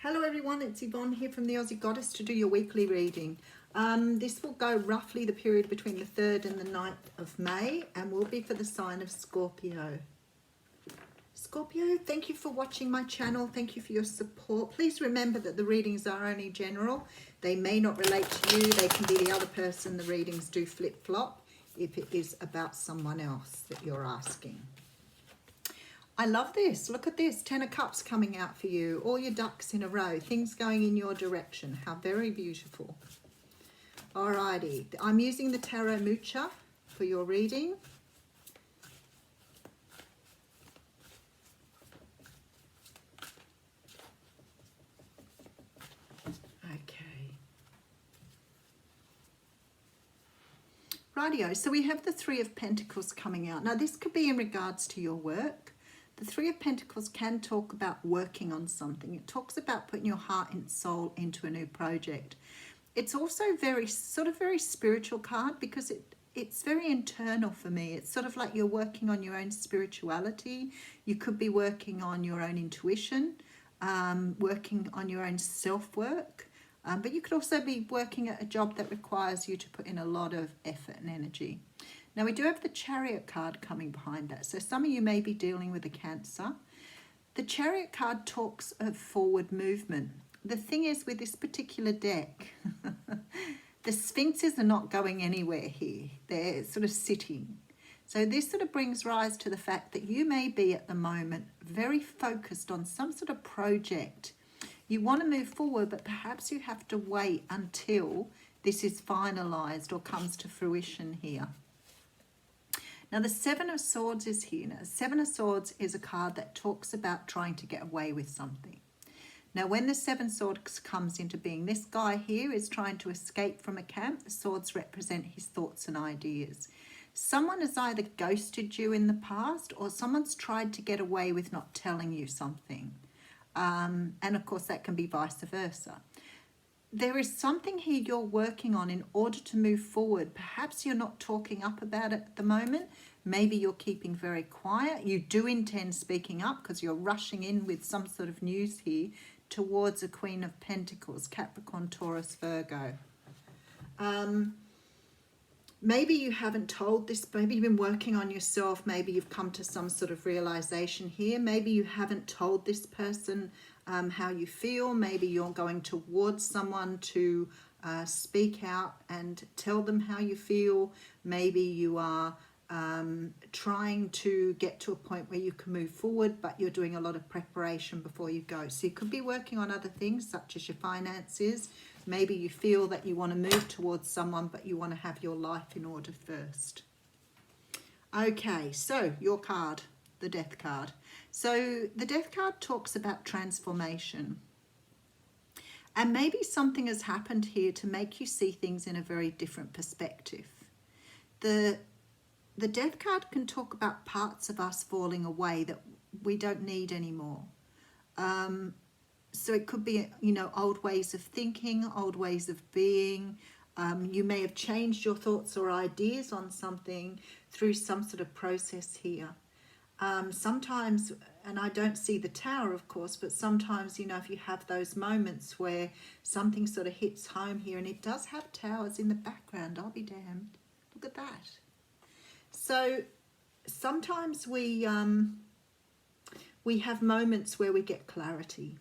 Hello everyone, it's Yvonne here from the Aussie Goddess to do your weekly reading. This will go roughly the period between the 3rd and the 9th of May and will be for the sign of Scorpio. Scorpio, thank you for watching my channel. Thank you for your support. Please remember that the readings are only general. They may not relate to you. They can be the other person. The readings do flip-flop if it is about someone else that you're asking. I love this. Look at this. 10 of Cups coming out for you. All your ducks in a row. Things going in your direction. How very beautiful. Alrighty. I'm using the Tarot Mucha for your reading. Okay. Rightio. So we have the Three of Pentacles coming out. Now this could be in regards to your work. The Three of Pentacles can talk about working on something. It talks about putting your heart and soul into a new project. It's also very spiritual card because it's very internal for me. It's sort of like you're working on your own spirituality. You could be working on your own intuition, working on your own self-work. But you could also be working at a job that requires you to put in a lot of effort and energy. Now we do have the Chariot card coming behind that. So some of you may be dealing with a Cancer. The Chariot card talks of forward movement. The thing is with this particular deck, the Sphinxes are not going anywhere here. They're sort of sitting. So this sort of brings rise to the fact that you may be at the moment very focused on some sort of project. You want to move forward, but perhaps you have to wait until this is finalized or comes to fruition here. Now the Seven of Swords is here. Now, Seven of Swords is a card that talks about trying to get away with something. Now when the Seven Swords comes into being, this guy here is trying to escape from a camp. The swords represent his thoughts and ideas. Someone has either ghosted you in the past or someone's tried to get away with not telling you something. And of course that can be vice versa. There is something here you're working on in order to move forward. Perhaps you're not talking up about it at the moment. Maybe you're keeping very quiet. You do intend speaking up because you're rushing in with some sort of news here towards a Queen of Pentacles, Capricorn, Taurus, Virgo. Maybe you haven't told this, maybe you've been working on yourself, maybe you've come to some sort of realization here, maybe you haven't told this person how you feel, maybe you're going towards someone to speak out and tell them how you feel, maybe you are trying to get to a point where you can move forward, but you're doing a lot of preparation before you go. So you could be working on other things such as your finances. Maybe you feel that you want to move towards someone, but you want to have your life in order first. Okay, so your card, the Death card. So the Death card talks about transformation. And maybe something has happened here to make you see things in a very different perspective. The Death card can talk about parts of us falling away that we don't need anymore. So it could be, you know, old ways of thinking, old ways of being. You may have changed your thoughts or ideas on something through some sort of process here. Sometimes, and I don't see the Tower, of course, but sometimes, you know, if you have those moments where something sort of hits home here, and it does have towers in the background, I'll be damned. Look at that. So sometimes we have moments where we get clarity.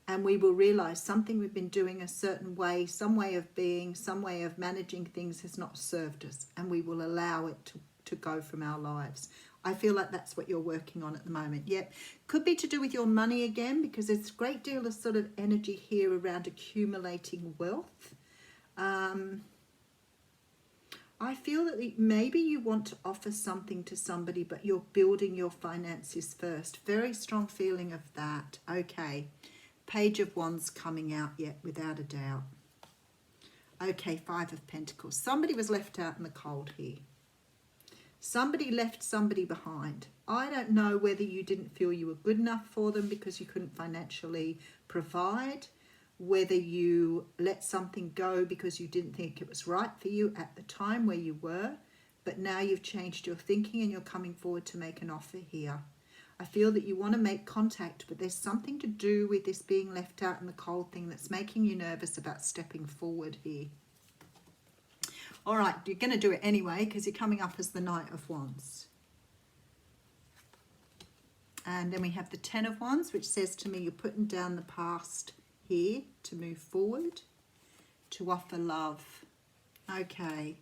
And we will realize something we've been doing a certain way, some way of being, some way of managing things has not served us. And we will allow it to go from our lives. I feel like that's what you're working on at the moment. Yep. Could be to do with your money again, because there's a great deal of sort of energy here around accumulating wealth. I feel that maybe you want to offer something to somebody, but you're building your finances first. Very strong feeling of that. Okay. Page of Wands coming out yet, without a doubt. Okay, Five of Pentacles. Somebody was left out in the cold here. Somebody left somebody behind. I don't know whether you didn't feel you were good enough for them because you couldn't financially provide, whether you let something go because you didn't think it was right for you at the time where you were, but now you've changed your thinking and you're coming forward to make an offer here. I feel that you want to make contact, but there's something to do with this being left out in the cold thing that's making you nervous about stepping forward here. All right, you're going to do it anyway because you're coming up as the Knight of Wands. And then we have the Ten of Wands, which says to me you're putting down the past here to move forward, to offer love. Okay.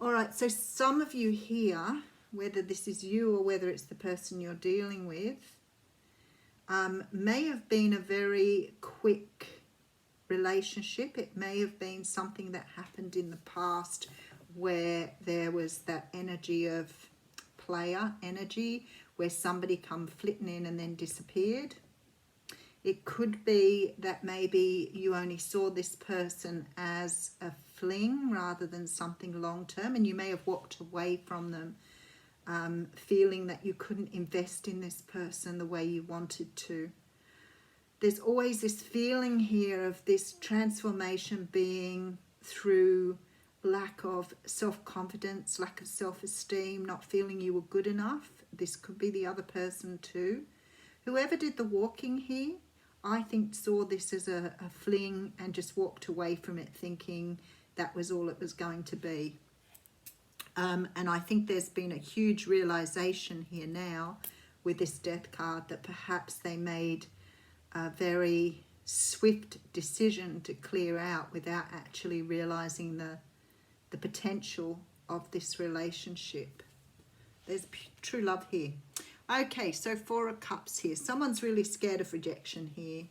All right, so some of you here, whether this is you or whether it's the person you're dealing with, may have been a very quick relationship. It may have been something that happened in the past where there was that energy of player energy, where somebody come flitting in and then disappeared. It could be that maybe you only saw this person as a fling rather than something long-term, and you may have walked away from them feeling that you couldn't invest in this person the way you wanted to. There's always this feeling here of this transformation being through lack of self-confidence, lack of self-esteem, not feeling you were good enough. This could be the other person too. Whoever did the walking here, I think saw this as a fling and just walked away from it thinking that was all it was going to be. And I think there's been a huge realization here now with this Death card that perhaps they made a very swift decision to clear out without actually realizing the potential of this relationship. There's true love here. Okay, so Four of Cups here. Someone's really scared of rejection here.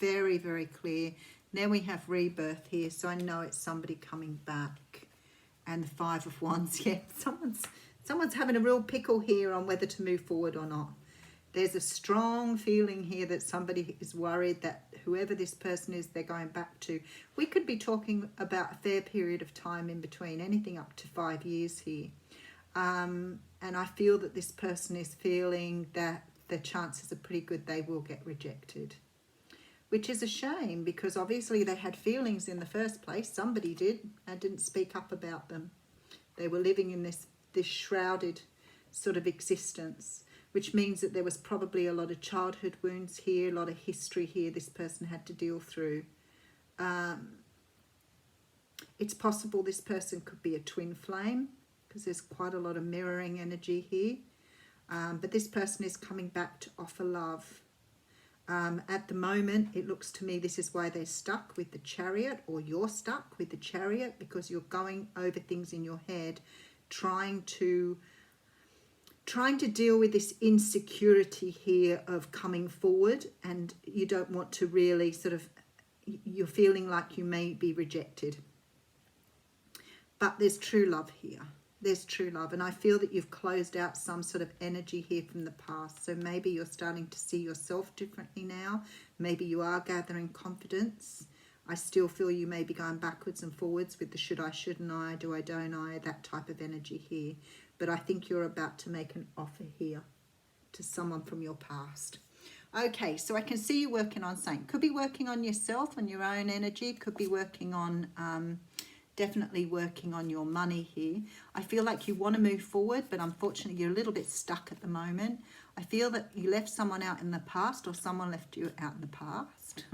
Very, very clear. Then we have rebirth here, so I know it's somebody coming back. And the Five of Wands, yeah, someone's having a real pickle here on whether to move forward or not. There's a strong feeling here that somebody is worried that whoever this person is they're going back to. We could be talking about a fair period of time in between, anything up to 5 years here. And I feel that this person is feeling that the chances are pretty good they will get rejected. Which is a shame because obviously they had feelings in the first place. Somebody did and didn't speak up about them. They were living in this shrouded sort of existence, which means that there was probably a lot of childhood wounds here, a lot of history here this person had to deal through. It's possible this person could be a twin flame because there's quite a lot of mirroring energy here. But this person is coming back to offer love. At the moment, it looks to me this is why they're stuck with the Chariot, or you're stuck with the Chariot because you're going over things in your head, trying to deal with this insecurity here of coming forward, and you don't want to really you're feeling like you may be rejected. But there's true love here. There's true love, and I feel that you've closed out some sort of energy here from the past. So maybe you're starting to see yourself differently now. Maybe you are gathering confidence. I still feel you may be going backwards and forwards with the should I, shouldn't I, do I, don't I, that type of energy here. But I think you're about to make an offer here to someone from your past. Okay, so I can see you working on something. Could be working on yourself and your own energy. Could be working on... definitely working on your money here. I feel like you want to move forward, but unfortunately you're a little bit stuck at the moment. I feel that you left someone out in the past, or someone left you out in the past.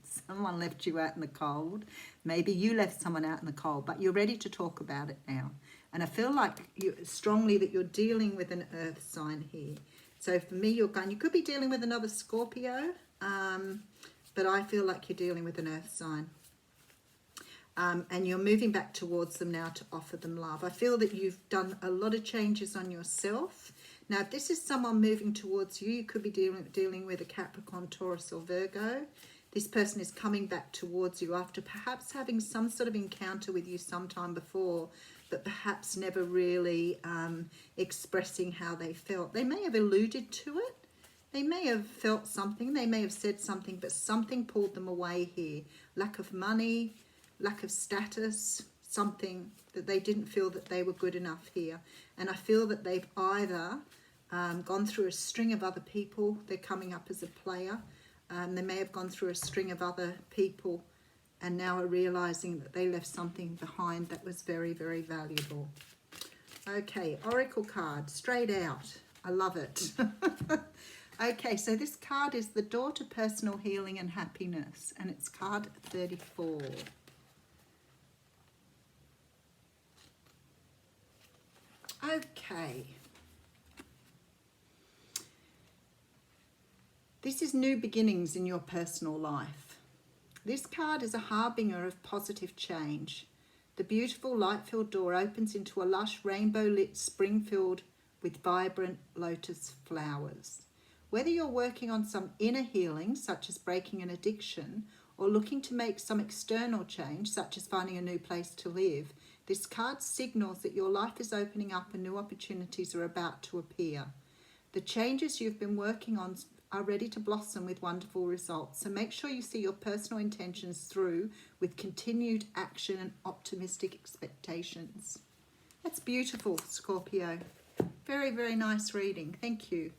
Someone left you out in the cold. Maybe you left someone out in the cold, but you're ready to talk about it now. And I feel like strongly that you're dealing with an earth sign here. So for me, you could be dealing with another Scorpio, but I feel like you're dealing with an earth sign. And you're moving back towards them now to offer them love. I feel that you've done a lot of changes on yourself. Now, if this is someone moving towards you, you could be dealing with a Capricorn, Taurus or Virgo. This person is coming back towards you after perhaps having some sort of encounter with you sometime before, but perhaps never really expressing how they felt. They may have alluded to it. They may have felt something. They may have said something, but something pulled them away here. Lack of money, lack of status, something that they didn't feel that they were good enough here. And I feel that they've either gone through a string of other people. They're coming up as a player. They may have gone through a string of other people and now are realizing that they left something behind that was very, very valuable. Okay, Oracle card, straight out. I love it. Okay, so this card is the door to personal healing and happiness, and it's card 34. Okay. This is new beginnings in your personal life. This card is a harbinger of positive change. The beautiful light-filled door opens into a lush rainbow-lit spring filled with vibrant lotus flowers. Whether you're working on some inner healing, such as breaking an addiction, or looking to make some external change, such as finding a new place to live, this card signals that your life is opening up and new opportunities are about to appear. The changes you've been working on are ready to blossom with wonderful results. So make sure you see your personal intentions through with continued action and optimistic expectations. That's beautiful, Scorpio. Very, very nice reading. Thank you.